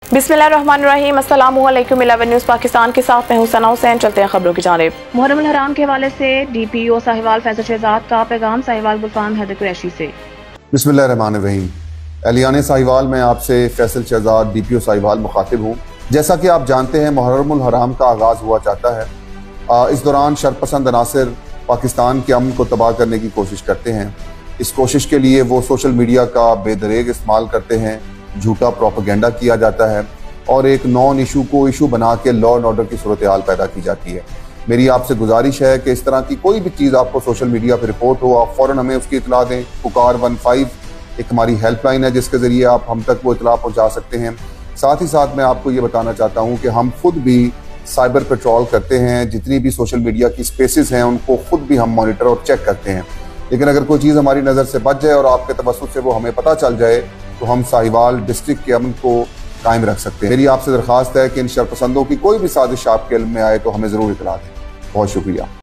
बिस्मिल्लाहिर्रहमानिर्रहीम, अस्सलामुअलैकुम। 11 न्यूज़ पाकिस्तान के साथ मैं हूं सना हुसैन। चलते हैं खबरों की जानिब। मुहर्रम उल हराम के हवाले से DPO साहिवाल फैसल शहजाद का पैगाम साहिवाल गुलफाम हैदर कुरैशी से। बिस्मिल्लाहिर्रहमानिर्रहीम। एहलियान साहिवाल, मैं आपसे फैसल शहजाद DPO साहिवाल मुखातिब हूँ। जैसा कि आप जानते हैं, मुहर्रम उल हराम का आगाज़ हुआ चाहता है। इस दौरान शरपसंद अनासर पाकिस्तान के अमन को तबाह करने की कोशिश करते हैं। इस कोशिश के लिए वो सोशल मीडिया का बेदरेग इस्तेमाल करते हैं, झूठा प्रोपेगेंडा किया जाता है और एक नॉन इशू को इशू बना के लॉ एंड ऑर्डर की सूरत हाल पैदा की जाती है। मेरी आपसे गुजारिश है कि इस तरह की कोई भी चीज़ आपको सोशल मीडिया पर रिपोर्ट हो, आप फ़ौरन हमें उसकी इतला दें। पुकार 15 एक हमारी हेल्पलाइन है जिसके ज़रिए आप हम तक वो इतला पहुँचा सकते हैं। साथ ही साथ मैं आपको ये बताना चाहता हूँ कि हम खुद भी साइबर पेट्रोल करते हैं। जितनी भी सोशल मीडिया की स्पेसेस हैं उनको खुद भी हम मॉनिटर और चेक करते हैं। लेकिन अगर कोई चीज़ हमारी नज़र से बच जाए और आपके तवज्जुह से वो हमें पता चल जाए तो हम साहिवाल डिस्ट्रिक्ट के अमन को कायम रख सकते हैं। मेरी आपसे दरख्वास्त है कि इन शरपसंदों की कोई भी साजिश आपके इल्म में आए तो हमें ज़रूर इतला दें। बहुत शुक्रिया।